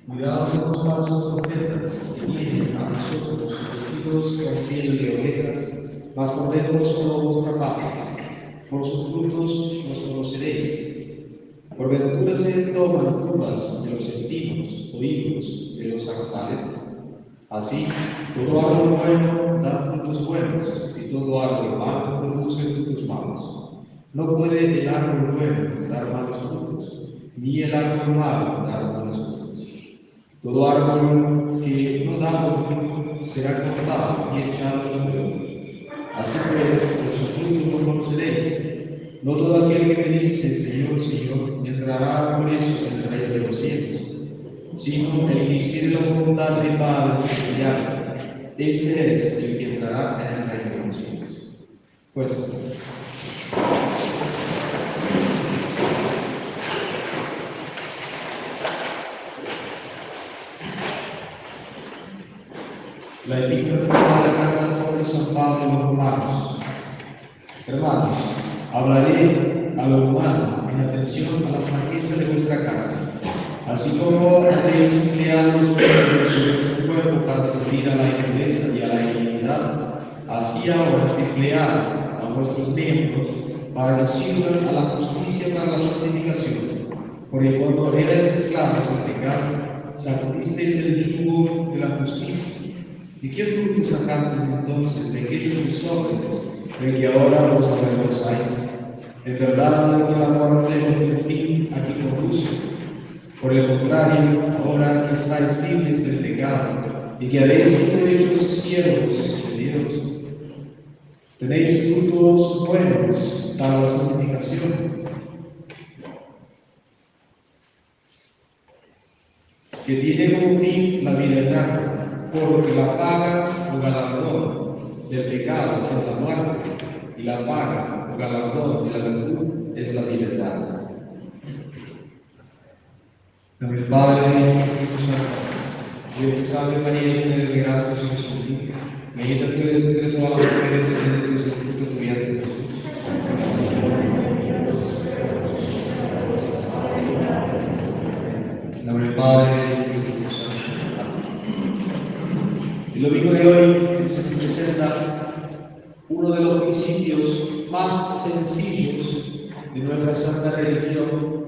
Cuidado de los falsos profetas que vienen a vosotros vestidos con piel de ovejas, mas por dentro son lobos rapaces. Por sus frutos los conoceréis. Por ventura se toman uvas de los espinos o higos de los zarzales. Así, todo árbol bueno da frutos buenos, y todo árbol malo produce frutos malos. No puede el árbol bueno dar malos frutos, ni el árbol malo dar buenos frutos. Todo árbol que no da buen fruto será cortado y echado al fuego. Así pues, por sus frutos lo conoceréis. No todo aquel que me dice, Señor, Señor, entrará por eso en el reino de los cielos, sino el que hiciere la voluntad de mi Padre celestial. Ese es el que entrará en el reino de los cielos. Pues entonces, la epístola de la carta del apóstol San Pablo a los romanos. Hermanos, hablaré a lo humano en atención a la flaqueza de vuestra carne, así como habéis empleado los miembros de vuestro cuerpo para servir a la impureza y a la iniquidad, así ahora emplead a vuestros miembros para que sirvan a la justicia para la santificación, porque cuando erais esclavos del pecado, sacudisteis el yugo de la justicia. ¿Y qué fruto sacasteis entonces de aquellos desórdenes de que ahora os avergonzáis? En verdad que la muerte es el fin a que conduce. Por el contrario, ahora que estáis libres del pecado y que habéis sido hechos siervos de Dios, tenéis frutos buenos para la santificación, que tiene como fin la vida eterna, porque la paga o galardón del pecado es la muerte, y la paga o galardón de la virtud es la vida eterna. En nombre del Padre, del Hijo y del Espíritu Santo. Dios te salve María, llena eres de gracia, el Señor es contigo. Bendita tú eres entre todas las mujeres, y bendito es el fruto de tu vientre, Jesús. En nombre del Padre, del Hijo y del Espíritu Santo. El domingo de hoy se nos presenta uno de los principios más sencillos de nuestra santa religión,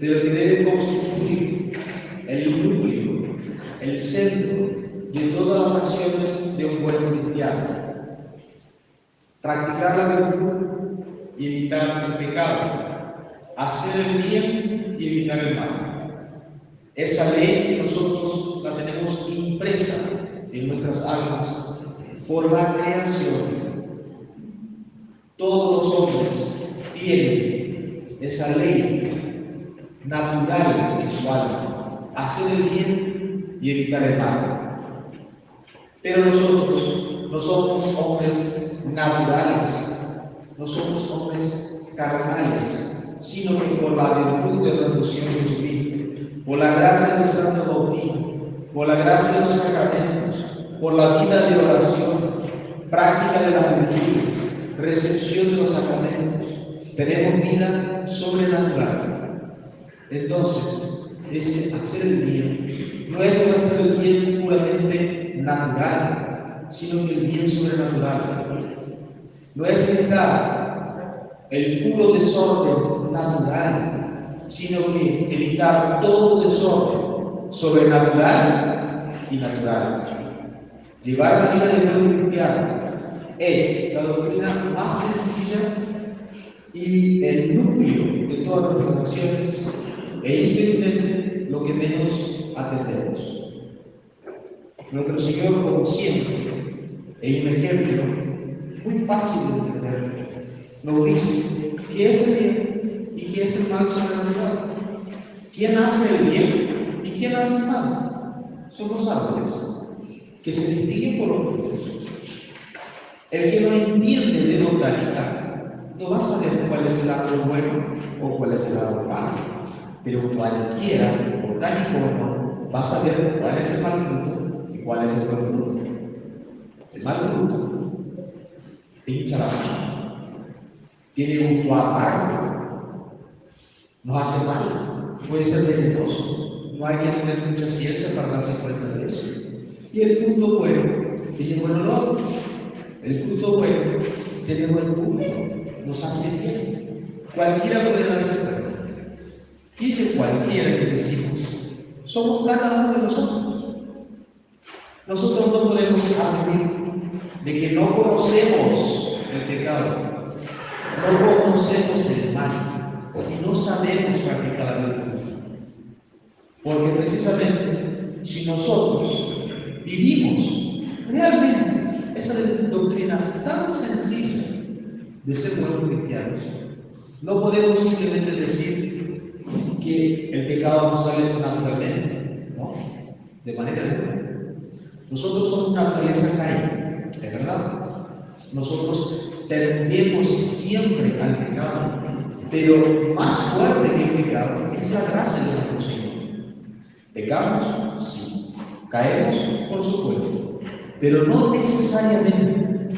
pero que debe constituir el núcleo, el centro de todas las acciones de un buen cristiano. Practicar la virtud y evitar el pecado, hacer el bien y evitar el mal. Esa ley que nosotros la tenemos impresa en nuestras almas por la creación. Todos los hombres tienen esa ley natural en su alma, hacer el bien y evitar el mal. Pero nosotros no somos hombres naturales, no somos hombres carnales, sino que por la virtud de nuestro Señor Jesucristo, por la gracia del santo bautismo, por la gracia de los sacramentos, por la vida de oración, práctica de las virtudes, recepción de los sacramentos, tenemos vida sobrenatural. Entonces, ese hacer el bien no es hacer el bien puramente natural, sino que el bien sobrenatural. No es evitar el puro desorden natural, sino que evitar todo desorden sobrenatural y natural. Llevar la vida de buen cristiano es la doctrina más sencilla y el núcleo de todas nuestras acciones, e infelizmente lo que menos atendemos. Nuestro Señor, como siempre, en un ejemplo muy fácil de entender, nos dice qué es el bien y qué es el mal sobrenatural. ¿Quién hace el bien y quién hace el mal? Son los árboles, que se distinguen por los frutos. El que no entiende de botánica no va a saber cuál es el árbol bueno o cuál es el árbol malo, pero cualquiera, botánico o no, va a saber cuál es el mal fruto y cuál es el buen fruto. El mal fruto hincha la mano, tiene gusto amargo, nos hace mal, puede ser venenoso, no hay que tener mucha ciencia para darse cuenta de eso. Y el fruto bueno tiene buen olor. El fruto bueno tiene buen gusto, nos hace bien. Cualquiera puede darse cuenta. Y ese cualquiera que decimos, somos cada uno de nosotros. Nosotros no podemos admitir de que no conocemos el pecado, no conocemos el mal y no sabemos practicar la virtud. Porque precisamente si nosotros vivimos realmente esa doctrina tan sencilla de ser buenos cristianos, no podemos simplemente decir que el pecado nos sale naturalmente, ¿no? De manera alguna. Nosotros somos naturaleza caída, es verdad. Nosotros tendemos siempre al pecado, pero más fuerte que el pecado es la gracia de nuestro Señor. ¿Pecamos? Sí. ¿Caemos? Por supuesto. Pero no necesariamente.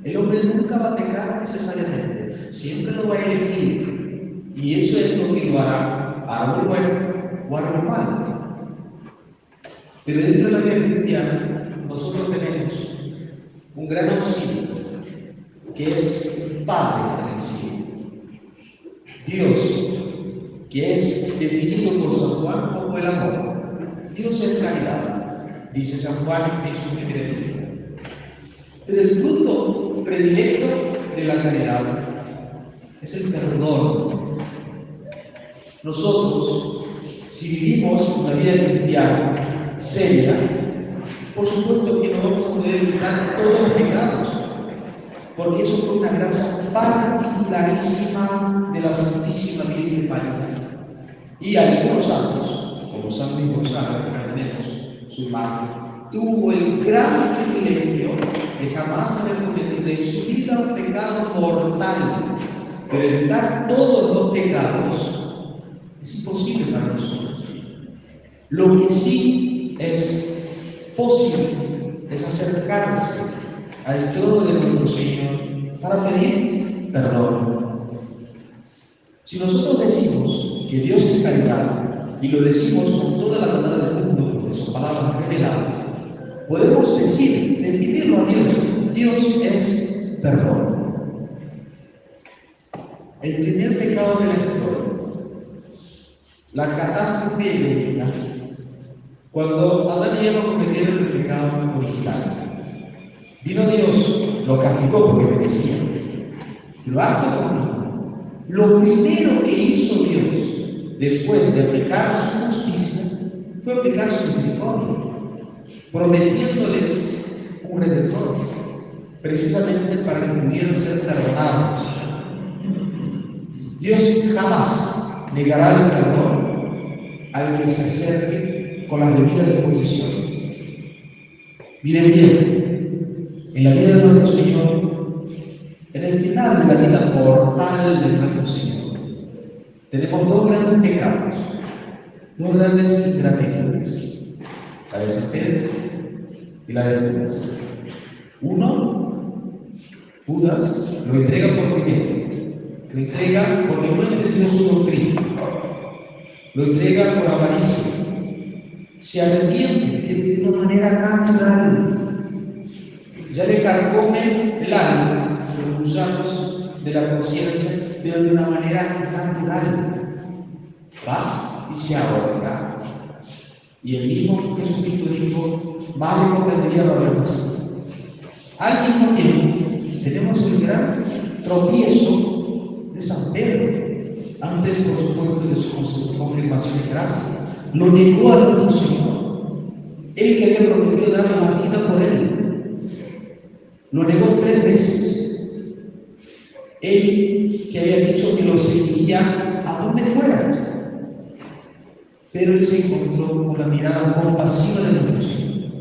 El hombre nunca va a pecar necesariamente. Siempre lo va a elegir. Y eso es lo que lo hará algo bueno o algo malo. Pero dentro de la vida cristiana, nosotros tenemos un gran auxilio, que es Padre en el cielo. Dios, que es definido por San Juan como el amor. Dios es caridad, dice San Juan en su primera epístola. Pero el fruto predilecto de la caridad es el perdón. Nosotros, si vivimos una vida cristiana seria, por supuesto que no vamos a poder evitar todos los pecados, porque eso fue una gracia particularísima de la Santísima Virgen María. Y algunos santos, como San Luis Gonzaga, que acá tenemos su madre, tuvo el gran privilegio de jamás haber cometido en su vida un pecado mortal. Pero evitar todos los pecados es imposible para nosotros. Lo que sí es posible es acercarse al trono de nuestro Señor para pedir perdón. Si nosotros decimos que Dios es caridad y lo decimos con toda la verdad del mundo, porque son palabras reveladas, podemos definirlo a Dios. Dios es perdón. El primer pecado de la historia, la catástrofe edénica, cuando Adán y Eva cometieron el pecado original, vino Dios, lo castigó porque merecía, pero acto continuo, lo primero que hizo Dios después de aplicar su justicia fue aplicar su misericordia, prometiéndoles un redentor, precisamente para que pudieran ser perdonados. Dios jamás negará el perdón al que se acerque con las debidas disposiciones. Miren bien, en la vida de nuestro Señor, en el final de la vida mortal de nuestro Señor, tenemos dos grandes pecados, dos grandes ingratitudes, la de San Pedro y la de Judas. Uno, Judas lo entrega por dinero, lo entrega porque no entendió su doctrina, lo entrega por avaricia, se arrepiente de una manera natural, ya le carcome el alma, los gusanos de la conciencia, pero de una manera natural. Va y se ahorca. Y el mismo Jesucristo dijo, más le convendría no haber nacido. Al mismo tiempo, tenemos el gran tropiezo de San Pedro, antes por supuesto de su confirmación en gracia. Lo negó a nuestro Señor, él que había prometido dar la vida por él, lo negó 3 veces. Él que había dicho que lo seguiría a donde fuera, pero él se encontró con la mirada compasiva de nuestro Señor.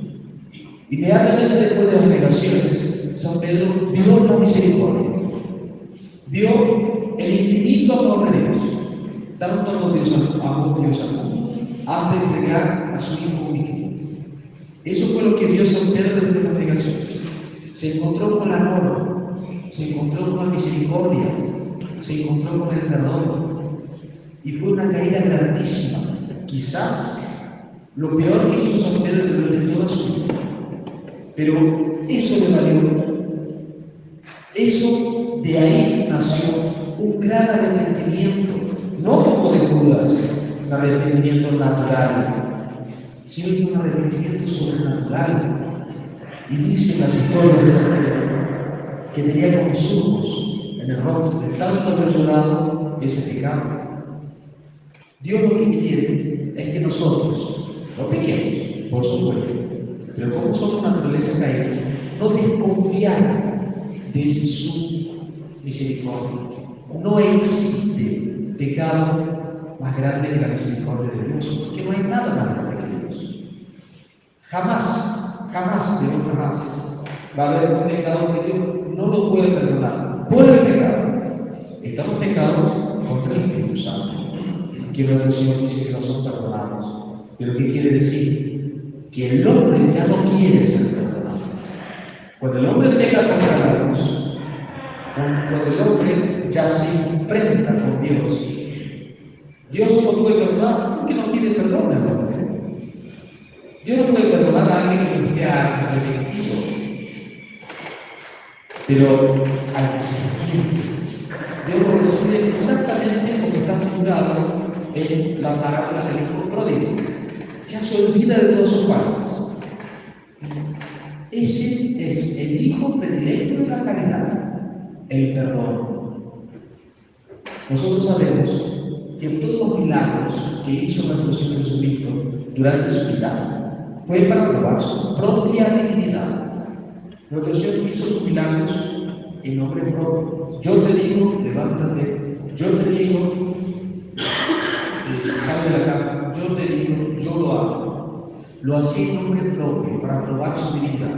Inmediatamente después de las negaciones, San Pedro vio la misericordia, vio el infinito amor de Dios, tanto amó Dios al mundo, hasta entregar a su Hijo unigénito. Eso fue lo que vio San Pedro después de las negaciones. Se encontró con el amor, se encontró con la misericordia, se encontró con el perdón, y fue una caída grandísima. Quizás lo peor que hizo San Pedro durante toda su vida. Pero eso le valió. Eso, de ahí nació un gran arrepentimiento, no como de Judas, un arrepentimiento natural, sino un arrepentimiento sobrenatural. Y dicen las historias de San Pedro que tenía como surcos en el rostro de tanto haber llorado ese pecado. Dios lo que quiere es que nosotros, no pequemos, por supuesto, pero como somos naturaleza caída, no desconfiar de su misericordia. No existe pecado más grande que la misericordia de Dios, porque no hay nada más grande que Dios. Jamás, de los jamases, va a haber un pecado que Dios no lo puede perdonar por el pecado. Estamos pecados contra el Espíritu Santo, que nuestro Señor dice que no son perdonados. Pero ¿qué quiere decir? Que el hombre ya no quiere ser perdonado. Cuando el hombre peca contra la luz, cuando el hombre ya se enfrenta con Dios, Dios no lo puede perdonar porque no pide perdón al hombre. Dios no puede perdonar a alguien que no esté arrepentido, pero al que se arrepiente, Dios lo recibe exactamente como está figurado en la parábola del hijo pródigo. Ya se olvida de todas sus faltas. Ese es el hijo predilecto de la caridad, el perdón. Nosotros sabemos que todos los milagros que hizo nuestro Señor Jesucristo durante su vida fue para probar su propia divinidad. Nuestro Señor hizo sus milagros en nombre propio. Yo te digo, levántate. Yo te digo, sal de la cama. Yo te digo, yo lo hago. Lo hacía en nombre propio para probar su divinidad.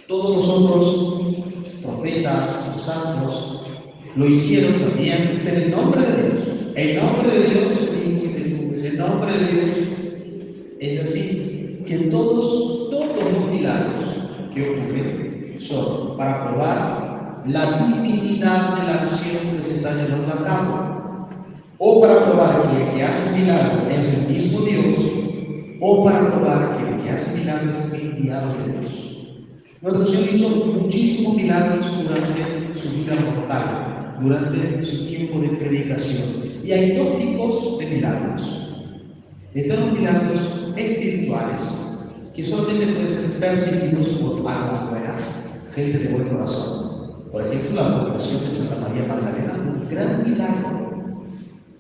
Todos los otros profetas, los santos, lo hicieron también, pero en nombre de Dios. En nombre de Dios, en nombre de Dios. Es así que todos los milagros que ocurren son para probar la divinidad de la acción que se está llevando a cabo, o para probar que el que hace milagro es el mismo Dios, o para probar que el que hace milagro es el enviado de Dios. Nuestro Señor hizo muchísimos milagros durante su vida mortal, durante su tiempo de predicación. Y hay dos tipos de milagros. Están los milagros espirituales, que solamente pueden ser percibidos por almas buenas, gente de buen corazón. Por ejemplo, la conversión de Santa María Magdalena fue un gran milagro.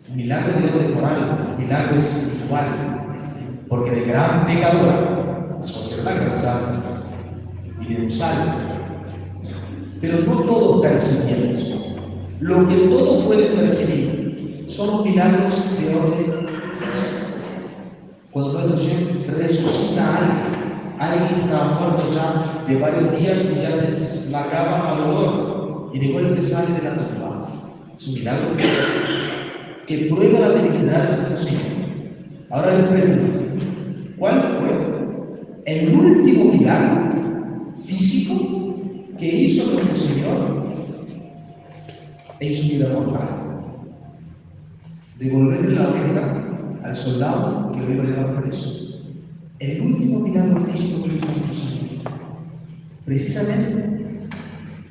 Un milagro de orden moral, un milagro espiritual, porque de gran pecadora pasó a ser una gran santa y de un santo. Pero no todos percibimos. Lo que todos pueden percibir son los milagros de orden físico. Cuando nuestro Señor resucita a alguien que estaba muerto ya de varios días y ya les largaba a dolor y de golpe sale de la tumba. Es un milagro que prueba la divinidad de nuestro Señor. Ahora les pregunto, ¿cuál fue el último milagro físico que hizo nuestro Señor en su vida mortal? Devolverle la oreja al soldado que lo iba a llevar preso. El último milagro físico que hizo nuestro Señor, precisamente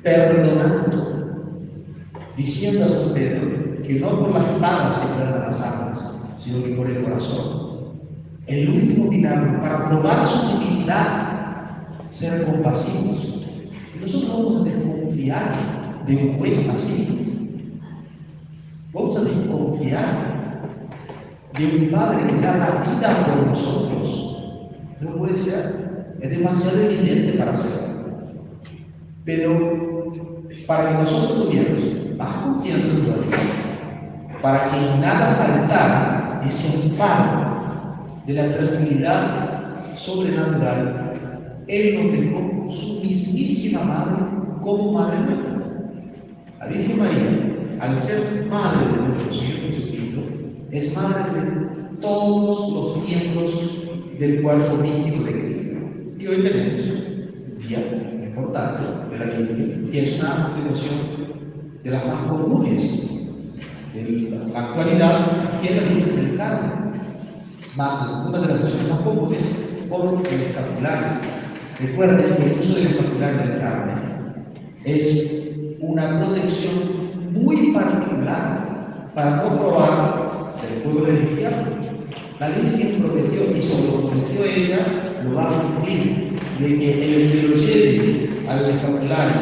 perdonando, diciendo a San Pedro que no por las espadas se perdonan las armas, sino que por el corazón. El último milagro para probar su divinidad, ser compasivos. Y nosotros vamos a desconfiar de un juez así. Vamos a desconfiar de un Padre que da la vida por nosotros. No puede ser. Es demasiado evidente para hacerlo. Pero para que nosotros tuviéramos más confianza todavía, para que en nada faltara ese amparo de la tranquilidad sobrenatural, Él nos dejó su mismísima Madre como Madre nuestra. La Virgen María, al ser Madre de nuestro Señor Jesucristo, es Madre de todos los miembros del cuerpo místico de Cristo. Y hoy tenemos un día importante de la Virgen, que es una devoción de las más comunes de la actualidad, que es la Virgen del Carmen. una de las versiones más comunes, por el escapulario. Recuerden que el uso del escapulario en el carne es una protección muy particular para no probar del fuego del infierno. La Virgen prometió, y se lo prometió ella, lo va a cumplir, de que el que lo lleve al escapulario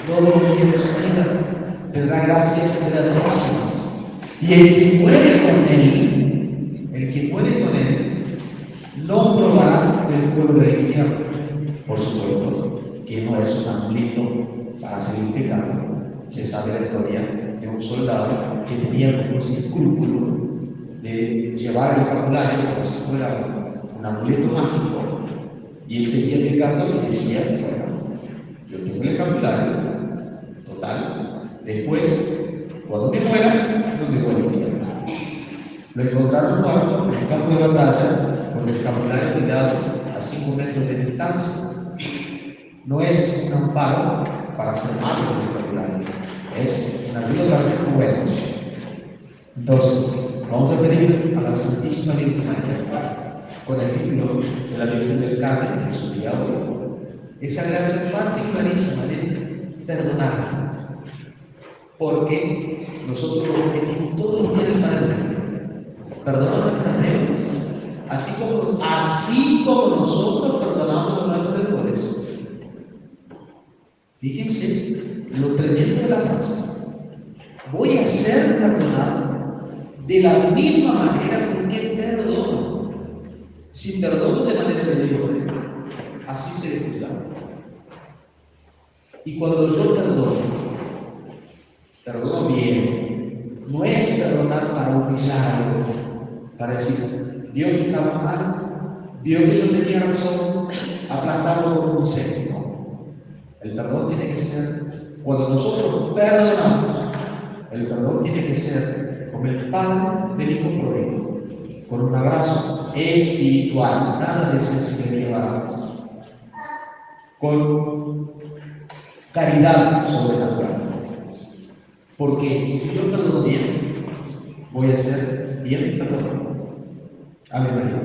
todos los días de su vida tendrá gracias eternísimas. Y el que muere con él, no probará del fuego del infierno. Por supuesto que no es un amulito para seguir pecando. Se sabe la historia de un soldado que tenía como ese escrúpulo de llevar el escapulario como si fuera un amuleto mágico, y él seguía pecando y decía, bueno, yo tengo el escapulario, total, después, cuando me muera, no me voy al infierno. Lo encontraron muerto en el campo de batalla con el escapulario tirado a 5 metros de distancia. No es un amparo para ser malos el escapulario, es una ayuda para ser buenos. Entonces, vamos a pedir a la Santísima Virgen María, con el título de la Virgen del Carmen, que es su día hoy, esa gracia particularísima de perdonar, porque nosotros lo repetimos todos los días del Padre Nuestro, perdonar nuestras deudas, así como nosotros perdonamos a nuestros deudores. Fíjense lo tremendo de la frase. Voy a ser perdonado de la misma manera porque perdono. Si perdono de manera mediocre, así seré juzgado. Y cuando yo perdono bien, no es perdonar para humillar al otro, para decir, vio que estaba mal, vio que yo tenía razón, aplastarlo con un cepo. No. El perdón tiene que ser, cuando nosotros perdonamos, el perdón tiene que ser como el padre del hijo pródigo, con un abrazo espiritual, nada de sensibilidad baratas, con caridad sobrenatural. Porque si yo perdono bien, voy a ser bien perdonado. Ave María.